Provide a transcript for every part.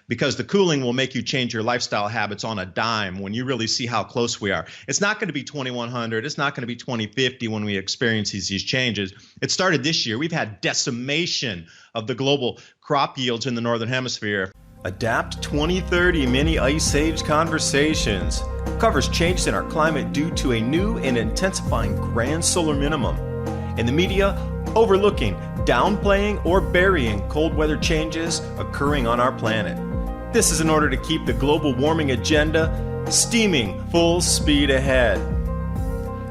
because the cooling will make you change your lifestyle habits on a dime when you really see how close we are. It's not going to be 2100. It's not going to be 2050 when we experience these changes. It started this year. We've had decimation of the global crop yields in the Northern Hemisphere. Adapt 2030 Mini Ice Age Conversations covers changes in our climate due to a new and intensifying grand solar minimum. In the media, overlooking, downplaying, or burying cold weather changes occurring on our planet. This is in order to keep the global warming agenda steaming full speed ahead.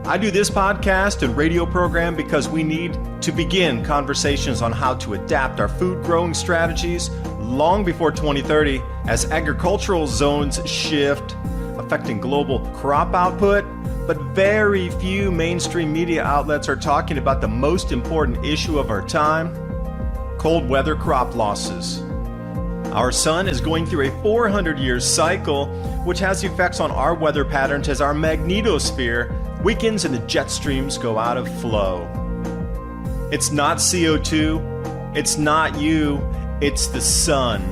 I do this podcast and radio program because we need to begin conversations on how to adapt our food growing strategies long before 2030 as agricultural zones shift, affecting global crop output. But very few mainstream media outlets are talking about the most important issue of our time: cold weather crop losses. Our sun is going through a 400-year cycle, which has effects on our weather patterns as our magnetosphere weakens and the jet streams go out of flow. It's not CO2, it's not you, it's the sun.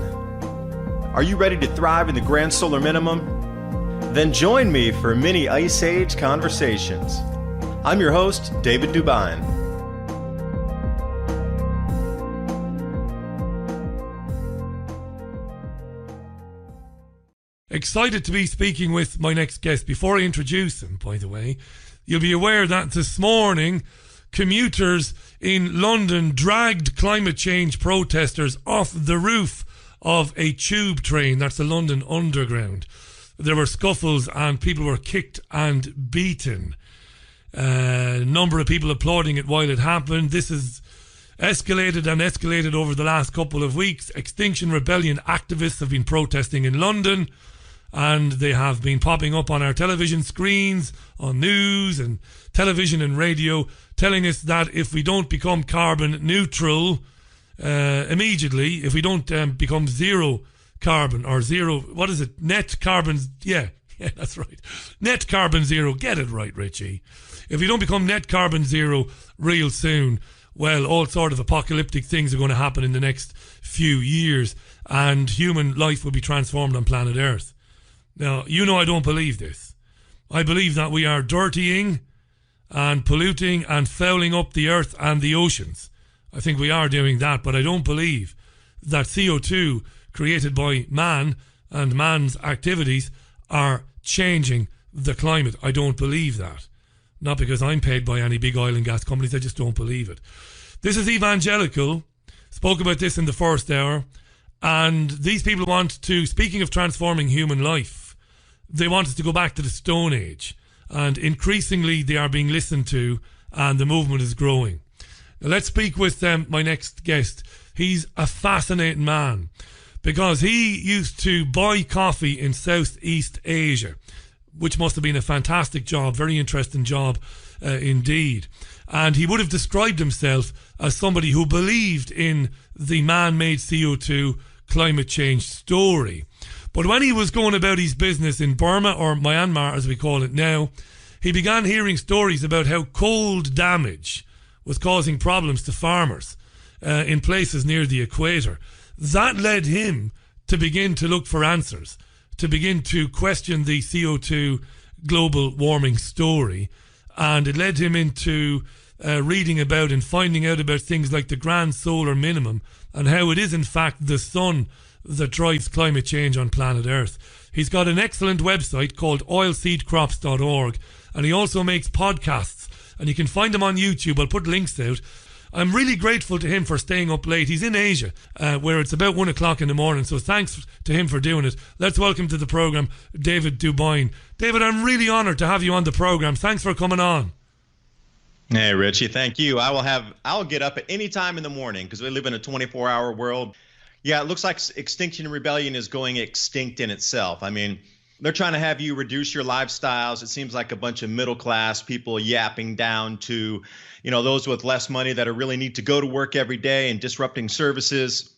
Are you ready to thrive in the Grand Solar Minimum? Then join me for Mini Ice Age Conversations. I'm your host, David Dubine. Excited to be speaking with my next guest. Before I introduce him, by the way, you'll be aware that this morning commuters in London dragged climate change protesters off the roof of a tube train. That's the London Underground. There were scuffles and people were kicked and beaten. A number of people applauding it while it happened. This has escalated over the last couple of weeks. Extinction Rebellion activists have been protesting in London, and they have been popping up on our television screens, on news and television and radio, telling us that if we don't become carbon neutral immediately, if we don't become zero carbon or zero, what is it? Net carbon, yeah, that's right. Net carbon zero, get it right, Richie. If we don't become net carbon zero real soon, well, all sort of apocalyptic things are going to happen in the next few years, and human life will be transformed on planet Earth. Now, you know I don't believe this. I believe that we are dirtying and polluting and fouling up the earth and the oceans. I think we are doing that, but I don't believe that CO2 created by man and man's activities are changing the climate. I don't believe that. Not because I'm paid by any big oil and gas companies, I just don't believe it. This is Evangelical. Spoke about this in the first hour. And these people want to, speaking of transforming human life, they want us to go back to the Stone Age. And increasingly they are being listened to, and the movement is growing. Now let's speak with my next guest. He's a fascinating man, because he used to buy coffee in Southeast Asia, which must have been a fantastic job, very interesting job indeed. And he would have described himself as somebody who believed in the man-made CO2 climate change story. But when he was going about his business in Burma, or Myanmar as we call it now, he began hearing stories about how cold damage was causing problems to farmers in places near the equator. That led him to begin to look for answers, to begin to question the CO2 global warming story. And it led him into reading about and finding out about things like the Grand Solar Minimum and how it is in fact the sun that drives climate change on planet Earth. He's got an excellent website called oilseedcrops.org, and he also makes podcasts, and you can find him on YouTube. I'll put links out. I'm really grateful to him for staying up late. He's in Asia, where it's about 1 o'clock in the morning, so thanks to him for doing it. Let's welcome to the programme David Dubine. David, I'm really honoured to have you on the programme. Thanks for coming on. Hey, Richie, thank you. I'll get up at any time in the morning because we live in a 24-hour world. Yeah, it looks like Extinction Rebellion is going extinct in itself. I mean, they're trying to have you reduce your lifestyles. It seems like a bunch of middle-class people yapping down to, those with less money that really need to go to work every day and disrupting services.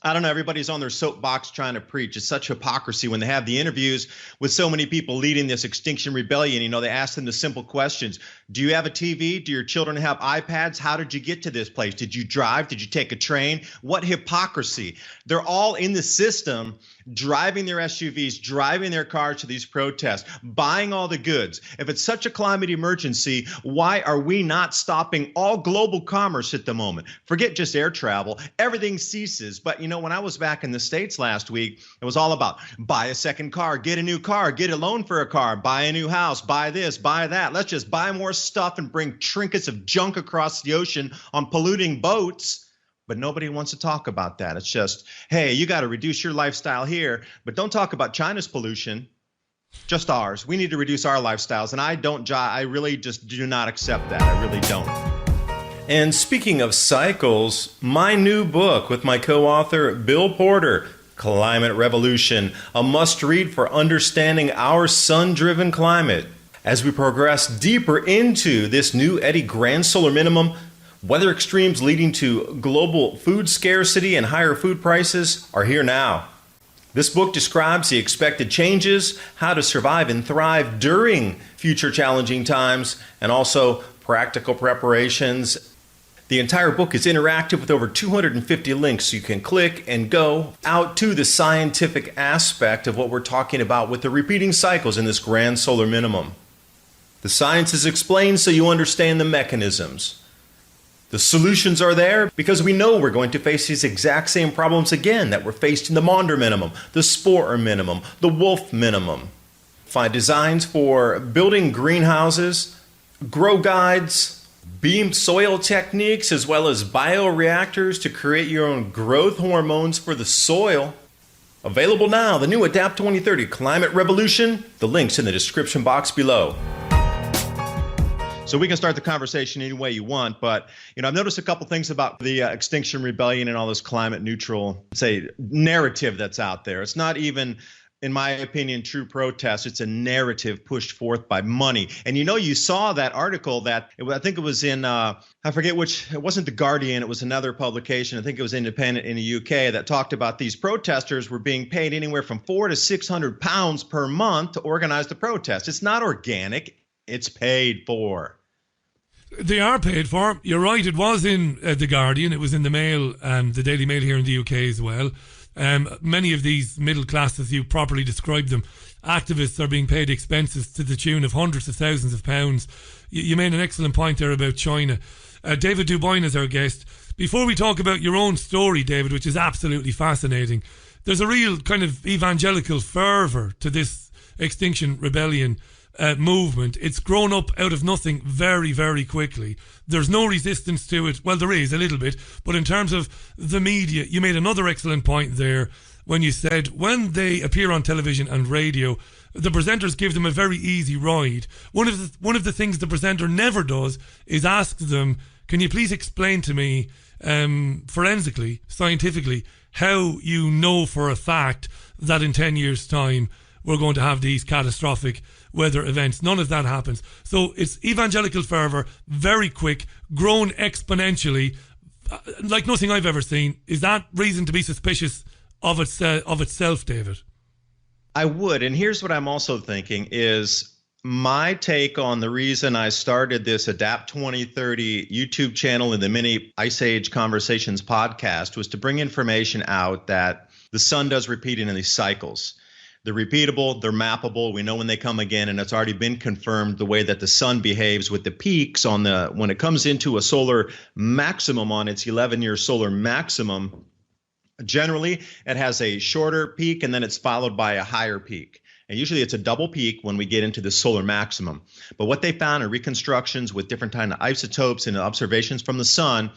I don't know. Everybody's on their soapbox trying to preach. It's such hypocrisy when they have the interviews with so many people leading this Extinction Rebellion. You know, they ask them the simple questions. Do you have a TV? Do your children have iPads? How did you get to this place? Did you drive? Did you take a train? What hypocrisy. They're all in the system, driving their SUVs, driving their cars to these protests, buying all the goods. If it's such a climate emergency, why are we not stopping all global commerce at the moment? Forget just air travel. Everything ceases. But, you know, when I was back in the States last week, it was all about buy a second car, get a new car, get a loan for a car, buy a new house, buy this, buy that. Let's just buy more stuff and bring trinkets of junk across the ocean on polluting boats. But nobody wants to talk about that. It's just, hey, you got to reduce your lifestyle here, but don't talk about China's pollution, just ours. We need to reduce our lifestyles. And I really just do not accept that. I really don't. And speaking of cycles, my new book with my co-author, Bill Porter, Climate Revolution, a must-read for understanding our sun-driven climate. As we progress deeper into this new Eddy Grand Solar Minimum, weather extremes leading to global food scarcity and higher food prices are here now. This book describes the expected changes, how to survive and thrive during future challenging times, and also practical preparations. The entire book is interactive with over 250 links, so you can click and go out to the scientific aspect of what we're talking about with the repeating cycles in this Grand Solar Minimum. The science is explained so you understand the mechanisms. The solutions are there because we know we're going to face these exact same problems again that were faced in the Maunder Minimum, the Sporer Minimum, the Wolf Minimum. Find designs for building greenhouses, grow guides, beamed soil techniques, as well as bioreactors to create your own growth hormones for the soil. Available now, the new Adapt 2030 Climate Revolution. The link's in the description box below. So we can start the conversation any way you want, but I've noticed a couple things about the Extinction Rebellion and all this climate neutral, say, narrative that's out there. It's not even, in my opinion, true protest. It's a narrative pushed forth by money. And you saw that article that I think it was in, I forget which, it wasn't The Guardian, it was another publication. I think it was Independent in the UK that talked about these protesters were being paid anywhere from £400 to £600 per month to organize the protest. It's not organic. It's paid for. They are paid for. You're right. It was in The Guardian. It was in the Mail and the Daily Mail here in the UK as well. Many of these middle class, as you properly described them, activists are being paid expenses to the tune of hundreds of thousands of pounds. You made an excellent point there about China. David Duboyne is our guest. Before we talk about your own story, David, which is absolutely fascinating, there's a real kind of evangelical fervour to this Extinction Rebellion movement. It's grown up out of nothing very, very quickly. There's no resistance to it. Well, there is a little bit, but in terms of the media, you made another excellent point there when you said when they appear on television and radio, the presenters give them a very easy ride. One of the things the presenter never does is ask them, can you please explain to me forensically, scientifically, how you know for a fact that in 10 years' time we're going to have these catastrophic weather events. None of that happens. So it's evangelical fervour, very quick, grown exponentially, like nothing I've ever seen. Is that reason to be suspicious of itself, David? I would. And here's what I'm also thinking is my take on the reason I started this Adapt 2030 YouTube channel and the Mini Ice Age Conversations podcast was to bring information out that the sun does repeat in these cycles. They're repeatable, they're mappable. We know when they come again, and it's already been confirmed the way that the sun behaves with the peaks when it comes into a solar maximum on its 11-year solar maximum. Generally, it has a shorter peak and then it's followed by a higher peak. And usually it's a double peak when we get into the solar maximum. But what they found in reconstructions with different kind of isotopes and observations from the sun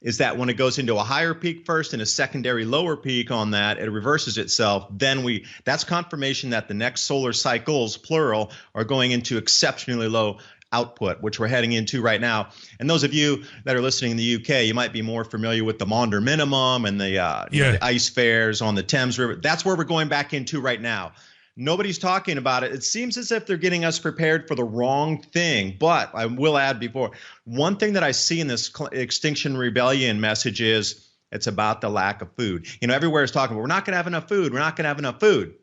is that when it goes into a higher peak first and a secondary lower peak on that, it reverses itself. Then that's confirmation that the next solar cycles, plural, are going into exceptionally low output, which we're heading into right now. And those of you that are listening in the UK, you might be more familiar with the Maunder Minimum and the ice fairs on the Thames River. That's where we're going back into right now. Nobody's talking about it. It seems as if they're getting us prepared for the wrong thing. But I will add before, one thing that I see in this Extinction Rebellion message is It's about the lack of food. Everywhere is talking about, we're not going to have enough food. We're not going to have enough food.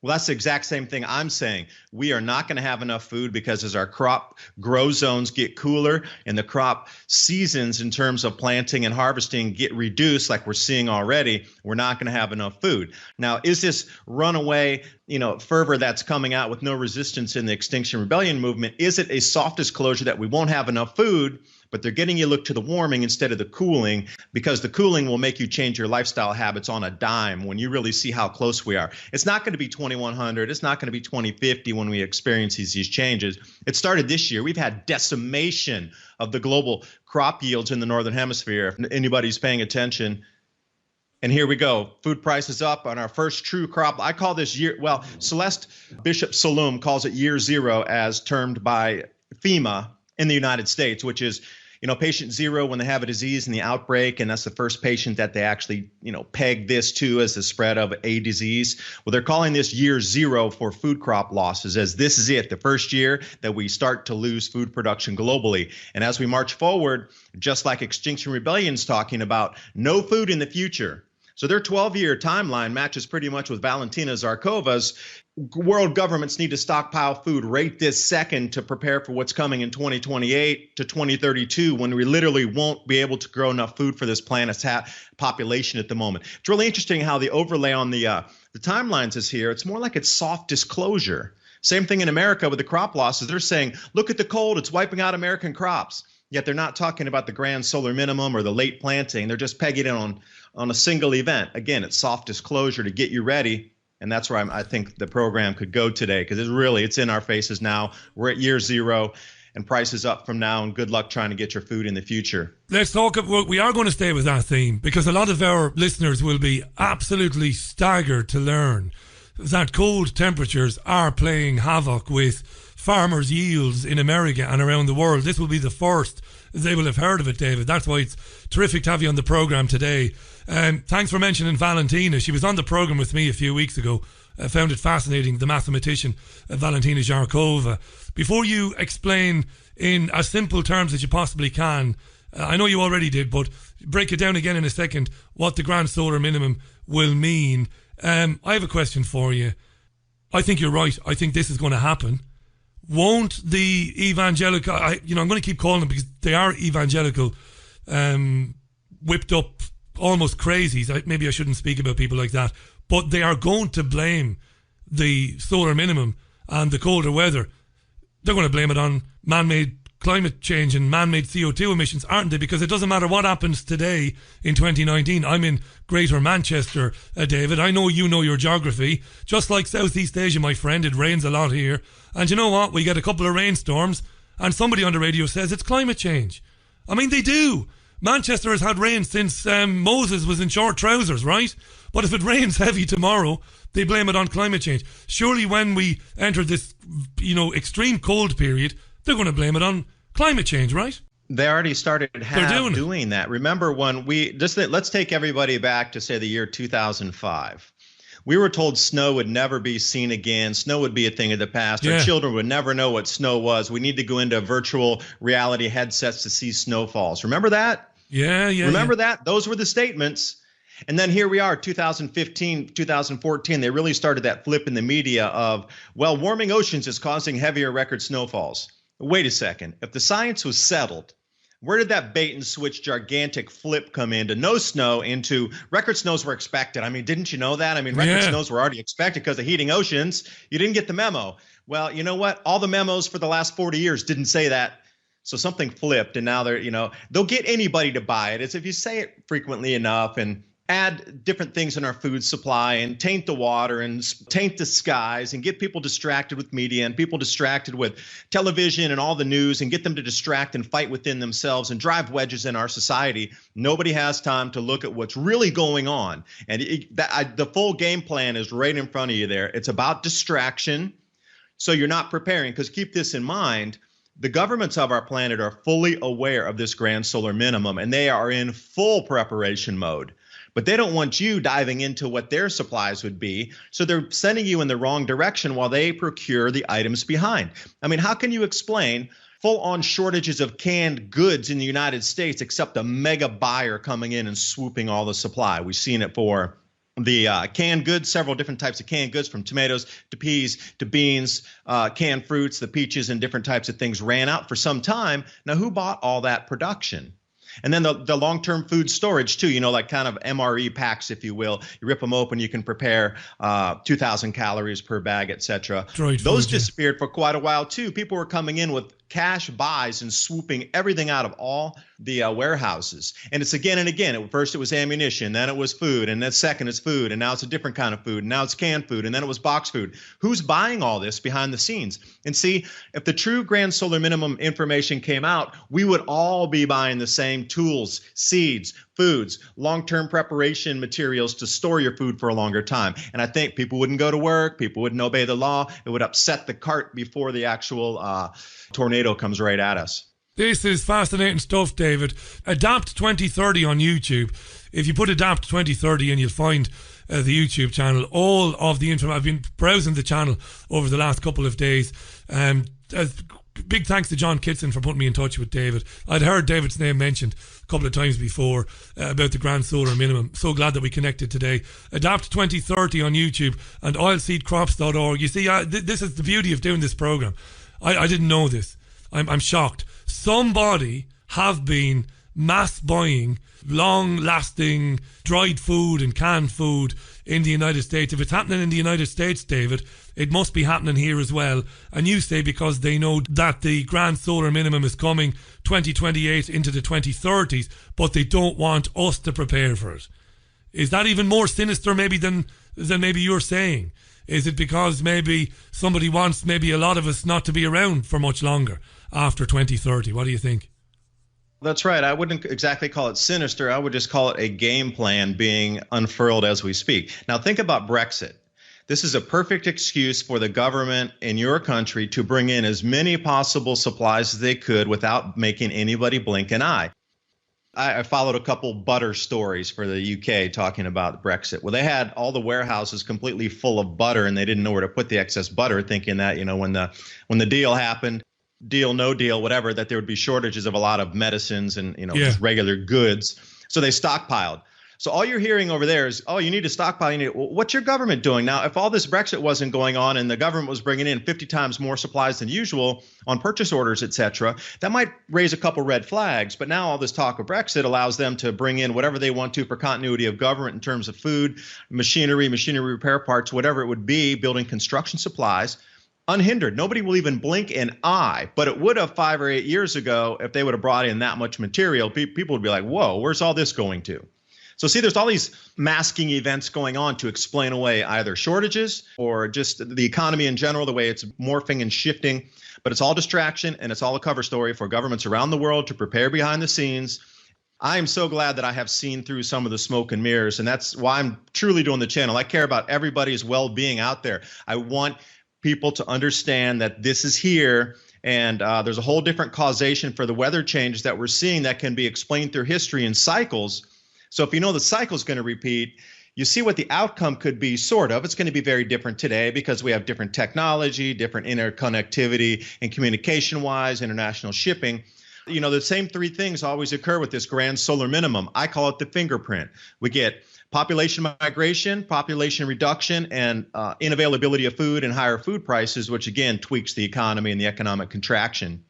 Well, that's the exact same thing I'm saying. We are not going to have enough food because as our crop grow zones get cooler and the crop seasons in terms of planting and harvesting get reduced like we're seeing already, we're not going to have enough food. Now, is this runaway, fervor that's coming out with no resistance in the Extinction Rebellion movement, is it a soft disclosure that we won't have enough food, but they're getting you to look to the warming instead of the cooling, because the cooling will make you change your lifestyle habits on a dime when you really see how close we are. It's not going to be 2100. It's not going to be 2050 when we experience these changes. It started this year. We've had decimation of the global crop yields in the Northern Hemisphere, if anybody's paying attention. And here we go. Food prices up on our first true crop. I call this year, Celeste Bishop Salum calls it year zero as termed by FEMA in the United States, which is, patient zero when they have a disease in the outbreak, and that's the first patient that they actually, peg this to as the spread of a disease. Well, they're calling this year zero for food crop losses, as this is it, the first year that we start to lose food production globally. And as we march forward, just like Extinction Rebellion's talking about, no food in the future. So their 12-year timeline matches pretty much with Valentina Zharkova's. World governments need to stockpile food right this second to prepare for what's coming in 2028 to 2032, when we literally won't be able to grow enough food for this planet's population at the moment. It's really interesting how the overlay on the timelines is here. It's more like it's soft disclosure. Same thing in America with the crop losses. They're saying, look at the cold, it's wiping out American crops. Yet they're not talking about the Grand Solar Minimum or the late planting. They're just pegging it on a single event. Again, it's soft disclosure to get you ready. And that's where I think the program could go today, because it's in our faces now. We're at year zero and prices up from now, and good luck trying to get your food in the future. Let's talk. We are going to stay with that theme, because a lot of our listeners will be absolutely staggered to learn that cold temperatures are playing havoc with farmers' yields in America and around the world. This will be the first they will have heard of it, David. That's why it's terrific to have you on the program today. Thanks for mentioning Valentina. She was on the program with me a few weeks ago. I found it fascinating, the mathematician Valentina Zharkova. Before you explain in as simple terms as you possibly can, I know you already did, but break it down again in a second, what the Grand Solar Minimum will mean. I have a question for you. I think you're right. I think this is going to happen. Won't the evangelical, I'm going to keep calling them because they are evangelical, whipped up, almost crazies. Maybe I shouldn't speak about people like that, but they are going to blame the solar minimum and the colder weather. They're going to blame it on man-made climate change and man-made CO2 emissions, aren't they? Because it doesn't matter what happens today in 2019. I'm in Greater Manchester, David. I know you know your geography. Just like Southeast Asia, my friend, it rains a lot here. And you know what? We get a couple of rainstorms and somebody on the radio says it's climate change. I mean, they do. Manchester has had rain since Moses was in short trousers, right? But if it rains heavy tomorrow, they blame it on climate change. Surely when we enter this, extreme cold period, they're going to blame it on climate change, right? They already started doing that. Remember when let's take everybody back to, say, the year 2005. We were told snow would never be seen again. Snow would be a thing of the past. Yeah. Our children would never know what snow was. We need to go into virtual reality headsets to see snowfalls. Remember that? Yeah. Remember that? Those were the statements. And then here we are, 2015, 2014. They really started that flip in the media of, warming oceans is causing heavier record snowfalls. Wait a second. If the science was settled, where did that bait and switch gigantic flip come into no snow into record snows were expected? I mean, didn't you know that? I mean, record snows were already expected because of heating oceans. You didn't get the memo. Well, you know what? All the memos for the last 40 years didn't say that. So something flipped, and now they'll get anybody to buy it. It's if you say it frequently enough and add different things in our food supply and taint the water and taint the skies and get people distracted with media and people distracted with television and all the news and get them to distract and fight within themselves and drive wedges in our society. Nobody has time to look at what's really going on. And the full game plan is right in front of you there. It's about distraction. So you're not preparing, because keep this in mind. The governments of our planet are fully aware of this Grand Solar Minimum, and they are in full preparation mode. But they don't want you diving into what their supplies would be. So they're sending you in the wrong direction while they procure the items behind. I mean, how can you explain full-on shortages of canned goods in the United States, except a mega buyer coming in and swooping all the supply. We've seen it for the canned goods, several different types of canned goods, from tomatoes to peas to beans, canned fruits, the peaches, and different types of things ran out for some time. Now, who bought all that production? And then the long-term food storage too, like kind of MRE packs, if you will. You rip them open, you can prepare 2,000 calories per bag, etc. Those disappeared for quite a while too. People were coming in with cash buys and swooping everything out of all the warehouses. And it's again and again. At first it was ammunition, then it was food, and then second it's food, and now it's a different kind of food, and now it's canned food, and then it was box food. Who's buying all this behind the scenes? And see, if the true Grand Solar Minimum information came out, we would all be buying the same tools, seeds, foods, long-term preparation materials to store your food for a longer time. And I think people wouldn't go to work, people wouldn't obey the law. It would upset the cart before the actual tornado comes right at us. This is fascinating stuff, David. Adapt 2030 on YouTube. If you put Adapt 2030 in, you'll find the YouTube channel. All of the information. I've been browsing the channel over the last couple of days. Big thanks to John Kitson for putting me in touch with David. I'd heard David's name mentioned a couple of times before about the Grand Solar Minimum. So glad that we connected today. Adapt 2030 on YouTube and oilseedcrops.org. You see, this is the beauty of doing this program. I didn't know this. I'm shocked. Somebody have been mass buying long-lasting dried food and canned food in the United States. If it's happening in the United States, David, it must be happening here as well. And you say because they know that the Grand Solar Minimum is coming 2028 into the 2030s, but they don't want us to prepare for it. Is that even more sinister maybe than maybe you're saying? Is it because maybe somebody wants maybe a lot of us not to be around for much longer after 2030? What do you think? That's right. I wouldn't exactly call it sinister. I would just call it a game plan being unfurled as we speak. Now, think about Brexit. This is a perfect excuse for the government in your country to bring in as many possible supplies as they could without making anybody blink an eye. I followed a couple butter stories for the UK talking about Brexit. Well, they had all the warehouses completely full of butter, and they didn't know where to put the excess butter, thinking that, when the deal happened, deal, no deal, whatever, that there would be shortages of a lot of medicines and, just regular goods. So they stockpiled. So all you're hearing over there is, oh, you need to stockpile. Well, what's your government doing? Now, if all this Brexit wasn't going on and the government was bringing in 50 times more supplies than usual on purchase orders, et cetera, that might raise a couple red flags. But now all this talk of Brexit allows them to bring in whatever they want to for continuity of government in terms of food, machinery repair parts, whatever it would be, building construction supplies, unhindered. Nobody will even blink an eye, but it would have 5 or 8 years ago if they would have brought in that much material. People would be like, whoa, where's all this going to? So see, there's all these masking events going on to explain away either shortages or just the economy in general, the way it's morphing and shifting. But it's all distraction, and it's all a cover story for governments around the world to prepare behind the scenes. I am so glad that I have seen through some of the smoke and mirrors, and that's why I'm truly doing the channel. I care about everybody's well-being out there. I want people to understand that this is here, and there's a whole different causation for the weather changes that we're seeing that can be explained through history and cycles. So if you know the cycle is going to repeat, you see what the outcome could be, sort of. It's going to be very different today because we have different technology, different interconnectivity and communication-wise, international shipping. The same three things always occur with this Grand Solar Minimum. I call it the fingerprint. We get population migration, population reduction, and inavailability of food and higher food prices, which again tweaks the economy and the economic contraction.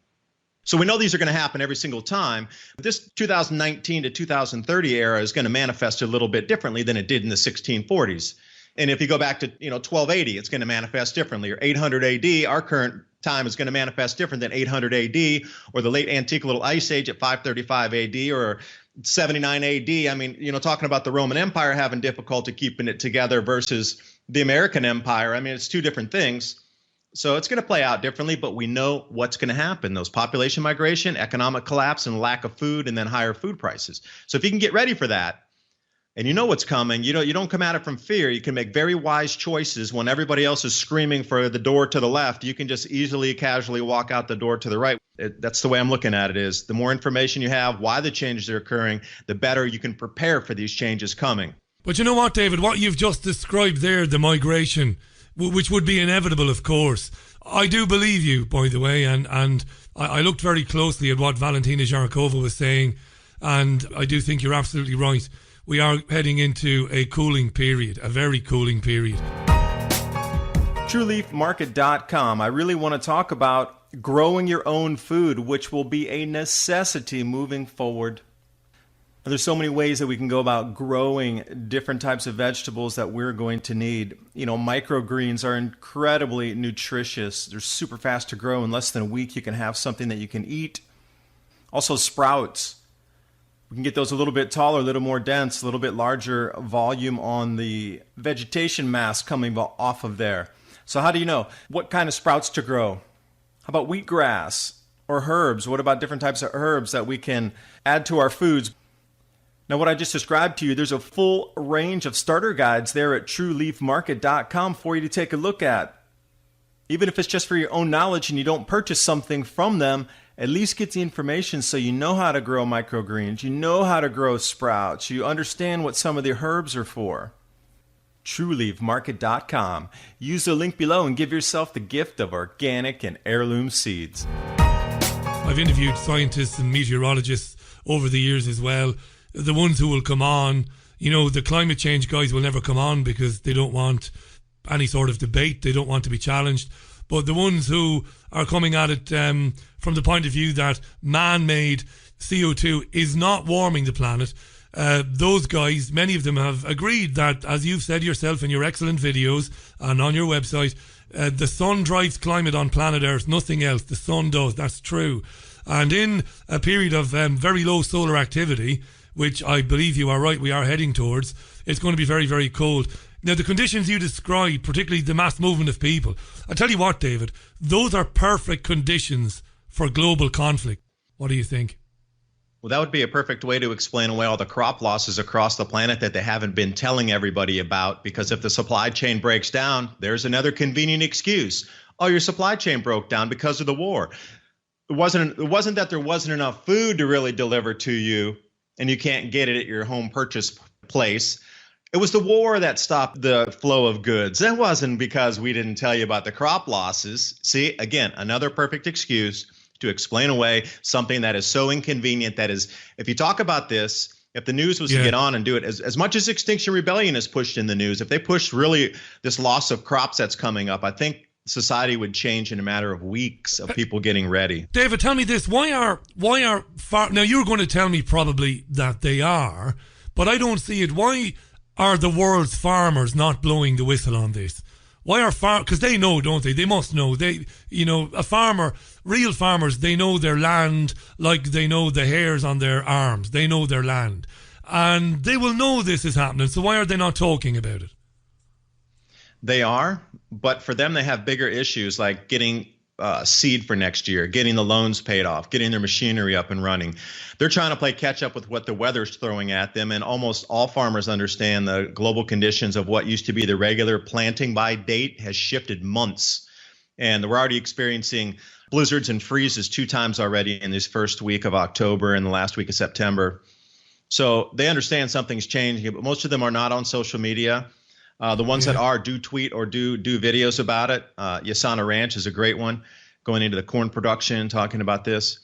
So we know these are going to happen every single time. This 2019 to 2030 era is going to manifest a little bit differently than it did in the 1640s. And if you go back to 1280, it's going to manifest differently. Or 800 AD, our current time is going to manifest different than 800 AD, or the late antique little ice age at 535 AD, or 79 AD. I mean, talking about the Roman Empire having difficulty keeping it together versus the American Empire. I mean, it's two different things. So it's going to play out differently, but we know what's going to happen. Those population migration, economic collapse, and lack of food, and then higher food prices. So if you can get ready for that, and you know what's coming, you don't come at it from fear. You can make very wise choices when everybody else is screaming for the door to the left. You can just easily, casually walk out the door to the right. That's the way I'm looking at it is the more information you have, why the changes are occurring, the better you can prepare for these changes coming. But you know what, David, what you've just described there, the migration, which would be inevitable, of course. I do believe you, by the way, and I looked very closely at what Valentina Zharkova was saying, and I do think you're absolutely right. We are heading into a cooling period, a very cooling period. TrueLeafMarket.com. I really want to talk about growing your own food, which will be a necessity moving forward. There's so many ways that we can go about growing different types of vegetables that we're going to need. You know, microgreens are incredibly nutritious. They're super fast to grow. In less than a week, you can have something that you can eat. Also, sprouts. We can get those a little bit taller, a little more dense, a little bit larger volume on the vegetation mass coming off of there. So how do you know what kind of sprouts to grow? How about wheatgrass or herbs? What about different types of herbs that we can add to our foods? Now, what I just described to you, there's a full range of starter guides there at TrueLeafMarket.com for you to take a look at. Even if it's just for your own knowledge and you don't purchase something from them, at least get the information so you know how to grow microgreens, you know how to grow sprouts, you understand what some of the herbs are for. TrueLeafMarket.com. Use the link below and give yourself the gift of organic and heirloom seeds. I've interviewed scientists and meteorologists over the years as well. The ones who will come on, you know, the climate change guys will never come on because they don't want any sort of debate. They don't want to be challenged. But the ones who are coming at it from the point of view that man-made CO2 is not warming the planet, those guys, many of them have agreed that, as you've said yourself in your excellent videos and on your website, the sun drives climate on planet Earth, nothing else. The sun does. That's true. And in a period of very low solar activity, which I believe you are right, we are heading towards, it's going to be very, very cold. Now, the conditions you describe, particularly the mass movement of people, I tell you what, David, those are perfect conditions for global conflict. What do you think? Well, that would be a perfect way to explain away all the crop losses across the planet that they haven't been telling everybody about, because if the supply chain breaks down, there's another convenient excuse. Oh, your supply chain broke down because of the war. It wasn't that there wasn't enough food to really deliver to you and you can't get it at your home purchase place. It was the war that stopped the flow of goods. That wasn't because we didn't tell you about the crop losses. See, again, another perfect excuse to explain away something that is so inconvenient. That is, if you talk about this, if the news was to get on and do it, as much as Extinction Rebellion is pushed in the news, if they pushed really this loss of crops that's coming up, I think society would change in a matter of weeks of people getting ready. David, tell me this. Why are now you're going to tell me probably that they are, but I don't see it. Why are the world's farmers not blowing the whistle on this? Why are because they know, don't they? They must know. A farmer, real farmers, they know their land like they know the hairs on their arms. They know their land. And they will know this is happening. So why are they not talking about it? They are, but for them, they have bigger issues like getting seed for next year, getting the loans paid off, getting their machinery up and running. They're trying to play catch up with what the weather's throwing at them. And almost all farmers understand the global conditions of what used to be the regular planting by date has shifted months. And we're already experiencing blizzards and freezes 2 times already in this first week of October and the last week of September. So they understand something's changing, but most of them are not on social media. The ones that are do tweet or do videos about it. Yasana Ranch is a great one, going into the corn production, talking about this.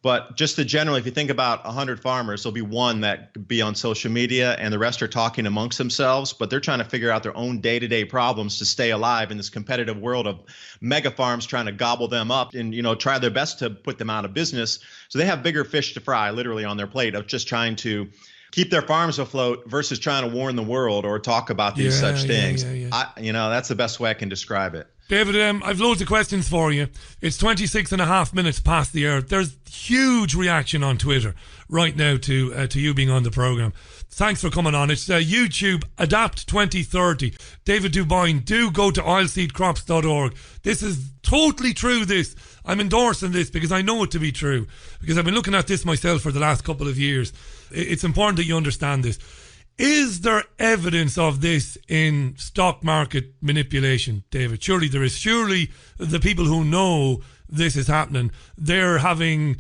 But just the general, if you think about 100 farmers, there'll be one that could be on social media and the rest are talking amongst themselves, but they're trying to figure out their own day-to-day problems to stay alive in this competitive world of mega farms trying to gobble them up and, try their best to put them out of business. So they have bigger fish to fry literally on their plate of just trying to keep their farms afloat versus trying to warn the world or talk about these such things. That's the best way I can describe it. David, I've loads of questions for you. It's 26 and a half minutes past the hour. There's huge reaction on Twitter right now to you being on the program. Thanks for coming on. It's YouTube Adapt 2030. David Dubine, do go to oilseedcrops.org. This is totally true, this. I'm endorsing this because I know it to be true. Because I've been looking at this myself for the last couple of years. It's important that you understand this. Is there evidence of this in stock market manipulation, David? Surely there is. Surely the people who know this is happening, they're having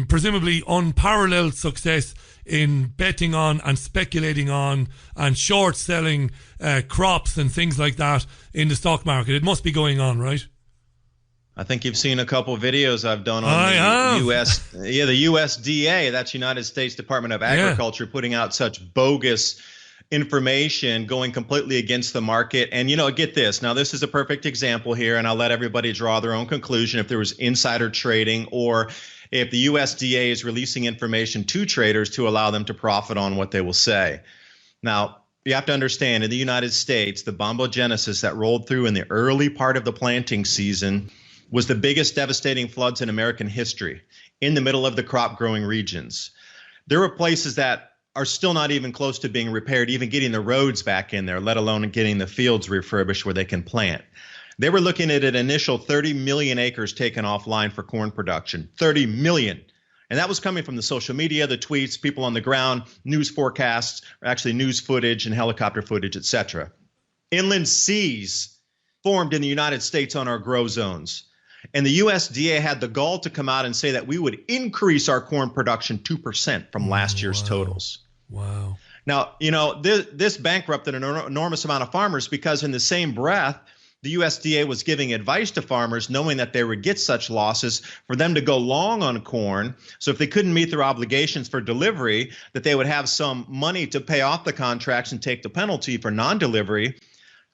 presumably unparalleled success in betting on and speculating on and short selling crops and things like that in the stock market. It must be going on, right? I think you've seen a couple videos I've done on the USDA, that's United States Department of Agriculture, putting out such bogus information, going completely against the market. And, get this. Now, this is a perfect example here, and I'll let everybody draw their own conclusion if there was insider trading or if the USDA is releasing information to traders to allow them to profit on what they will say. Now, you have to understand, in the United States, the bombogenesis that rolled through in the early part of the planting season was the biggest devastating floods in American history in the middle of the crop growing regions. There were places that are still not even close to being repaired, even getting the roads back in there, let alone getting the fields refurbished where they can plant. They were looking at an initial 30 million acres taken offline for corn production, 30 million. And that was coming from the social media, the tweets, people on the ground, news forecasts, or actually news footage and helicopter footage, etc. Inland seas formed in the United States on our grow zones. And the USDA had the gall to come out and say that we would increase our corn production 2% from last year's totals. Wow. Now, this bankrupted an enormous amount of farmers because in the same breath, the USDA was giving advice to farmers knowing that they would get such losses for them to go long on corn. So if they couldn't meet their obligations for delivery, that they would have some money to pay off the contracts and take the penalty for non-delivery.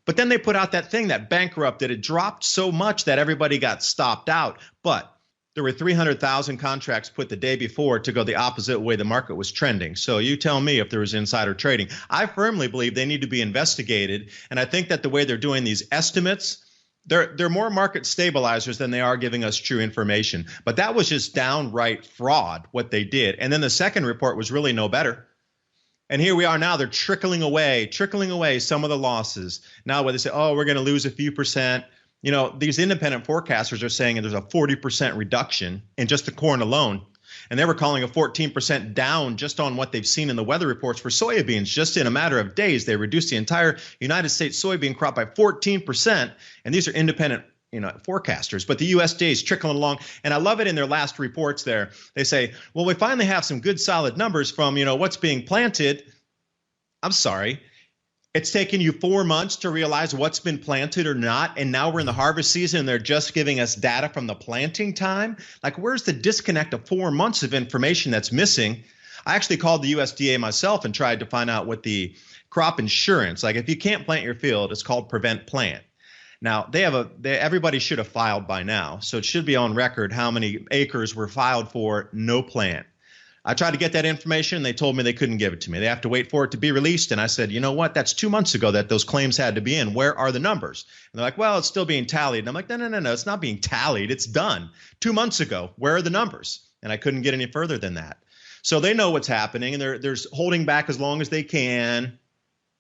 But then they put out that thing that bankrupted. It dropped so much that everybody got stopped out. But there were 300,000 contracts put the day before to go the opposite way the market was trending. So you tell me if there was insider trading. I firmly believe they need to be investigated. And I think that the way they're doing these estimates, they're more market stabilizers than they are giving us true information. But that was just downright fraud, what they did. And then the second report was really no better. And here we are now, they're trickling away some of the losses. Now where they say, oh, we're going to lose a few percent. These independent forecasters are saying there's a 40% reduction in just the corn alone. And they were calling a 14% down just on what they've seen in the weather reports for soybeans. Just in a matter of days, they reduced the entire United States soybean crop by 14%. And these are independent forecasters, but the USDA is trickling along. And I love it in their last reports there. They say, well, we finally have some good solid numbers from, what's being planted. I'm sorry. It's taken you 4 months to realize what's been planted or not. And now we're in the harvest season and they're just giving us data from the planting time. Like, where's the disconnect of 4 months of information that's missing? I actually called the USDA myself and tried to find out what the crop insurance, like if you can't plant your field, it's called prevent plant. Now everybody should have filed by now. So it should be on record how many acres were filed for no plant. I tried to get that information. They told me they couldn't give it to me. They have to wait for it to be released. And I said, you know what? That's 2 months ago that those claims had to be in. Where are the numbers? And they're like, well, it's still being tallied. And I'm like, no. It's not being tallied. It's done 2 months ago. Where are the numbers? And I couldn't get any further than that. So they know what's happening and they're holding back as long as they can.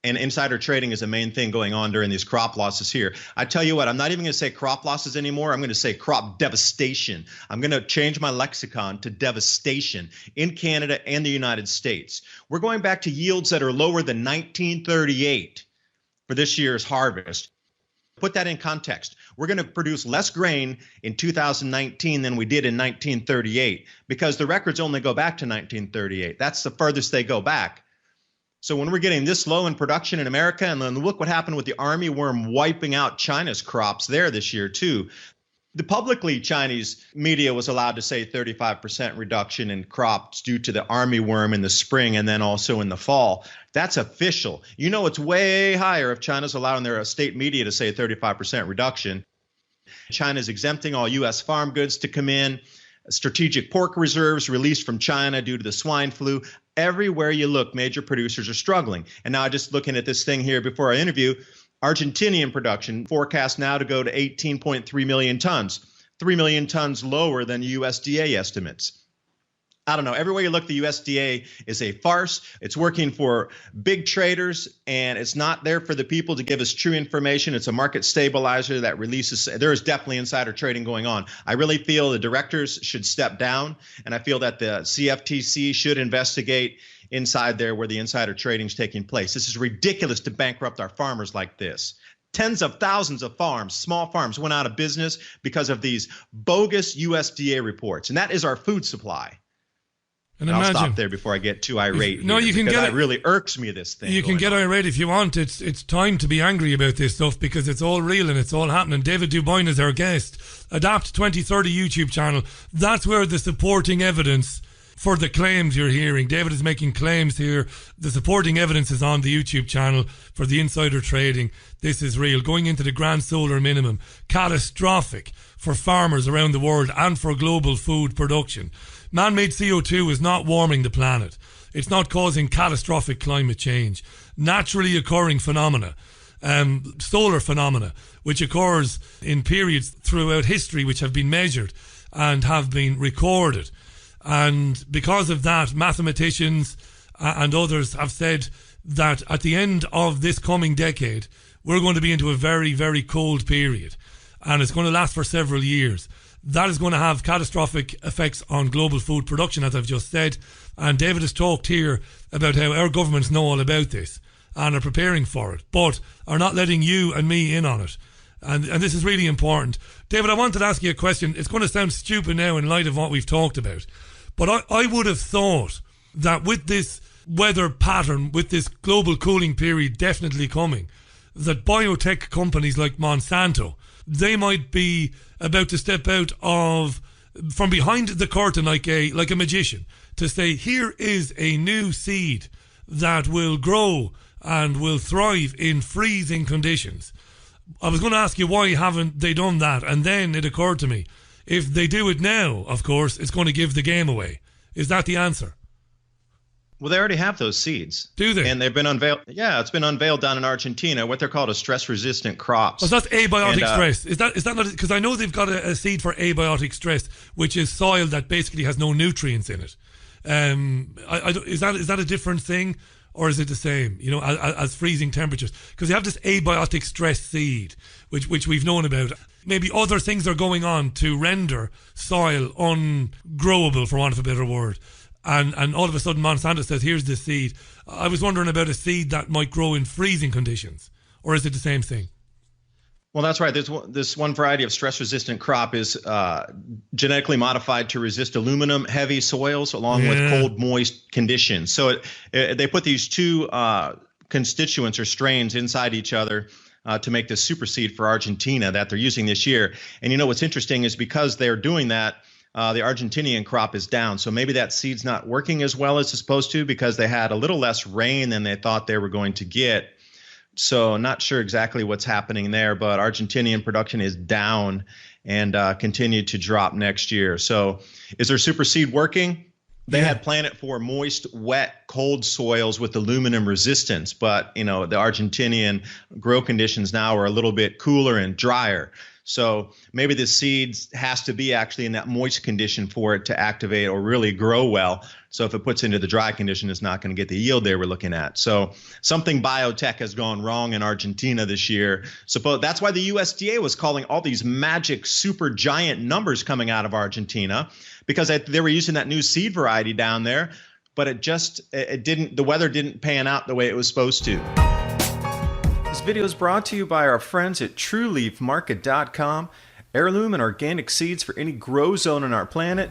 And insider trading is the main thing going on during these crop losses here. I tell you what, I'm not even going to say crop losses anymore. I'm going to say crop devastation. I'm going to change my lexicon to devastation in Canada and the United States. We're going back to yields that are lower than 1938 for this year's harvest. Put that in context. We're going to produce less grain in 2019 than we did in 1938 because the records only go back to 1938. That's the furthest they go back. So when we're getting this low in production in America, and then look what happened with the army worm wiping out China's crops there this year too. The publicly Chinese media was allowed to say 35% reduction in crops due to the army worm in the spring and then also in the fall. That's official. It's way higher if China's allowing their state media to say 35% reduction. China's exempting all U.S. farm goods to come in. Strategic pork reserves released from China due to the swine flu. Everywhere you look, major producers are struggling. And now just looking at this thing here before our interview, Argentinian production forecast now to go to 18.3 million tons, 3 million tons lower than USDA estimates. I don't know. Everywhere you look, the USDA is a farce. It's working for big traders, and it's not there for the people to give us true information. It's a market stabilizer that releases. There is definitely insider trading going on. I really feel the directors should step down, and I feel that the CFTC should investigate inside there where the insider trading is taking place. This is ridiculous to bankrupt our farmers like this. Tens of thousands of farms, small farms, went out of business because of these bogus USDA reports, and that is our food supply. And I'll imagine, stop there before I get too irate. No, you can because get it really irks me, this thing. You can get on. irate if you want. It's time to be angry about this stuff because it's all real and it's all happening. David Duboyne is our guest. Adapt 2030 YouTube channel. That's where the supporting evidence for the claims you're hearing. David is making claims here. The supporting evidence is on the YouTube channel for the insider trading. This is real. Going into the Grand Solar Minimum. Catastrophic for farmers around the world and for global food production. Man-made CO2 is not warming the planet. It's not causing catastrophic climate change. Naturally occurring phenomena, solar phenomena, which occurs in periods throughout history which have been measured and have been recorded. And because of that, mathematicians and others have said that at the end of this coming decade, we're going to be into a very, very cold period. And it's going to last for several years. That is going to have catastrophic effects on global food production, as I've just said. And David has talked here about how our governments know all about this and are preparing for it, but are not letting you and me in on it. And this is really important. David, I wanted to ask you a question. It's going to sound stupid now in light of what we've talked about. But I would have thought that with this weather pattern, with this global cooling period definitely coming, that biotech companies like Monsanto, they might be about to step out from behind the curtain like a magician to say, here is a new seed that will grow and will thrive in freezing conditions. I was going to ask you, why haven't they done that? And then it occurred to me, if they do it now, of course, it's going to give the game away. Is that the answer? Well, they already have those seeds. Do they? And they've been unveiled. Yeah, it's been unveiled down in Argentina, what they're called stress-resistant crops. Oh, so that's abiotic stress. Is that not? Because I know they've got a seed for abiotic stress, which is soil that basically has no nutrients in it. Is that a different thing, or is it the same? You know, as freezing temperatures, because you have this abiotic stress seed, which we've known about. Maybe other things are going on to render soil ungrowable, for want of a better word. And all of a sudden Monsanto says, here's this seed. I was wondering about a seed that might grow in freezing conditions. Or is it the same thing? Well, that's right. This one variety of stress-resistant crop is genetically modified to resist aluminum-heavy soils along with cold, moist conditions. So they put these two constituents or strains inside each other to make this super seed for Argentina that they're using this year. And you know what's interesting is because they're doing that, the Argentinian crop is down. So maybe that seed's not working as well as it's supposed to because they had a little less rain than they thought they were going to get. So not sure exactly what's happening there, but Argentinian production is down and continue to drop next year. So is their super seed working? They had planned it for moist, wet, cold soils with aluminum resistance, but you know the Argentinian grow conditions now are a little bit cooler and drier. So maybe the seeds has to be actually in that moist condition for it to activate or really grow well. So if it puts into the dry condition, it's not going to get the yield they were looking at. So something biotech has gone wrong in Argentina this year. That's why the USDA was calling all these magic super giant numbers coming out of Argentina, because they were using that new seed variety down there, but the weather didn't pan out the way it was supposed to. This video is brought to you by our friends at TrueLeafMarket.com. Heirloom and organic seeds for any grow zone on our planet.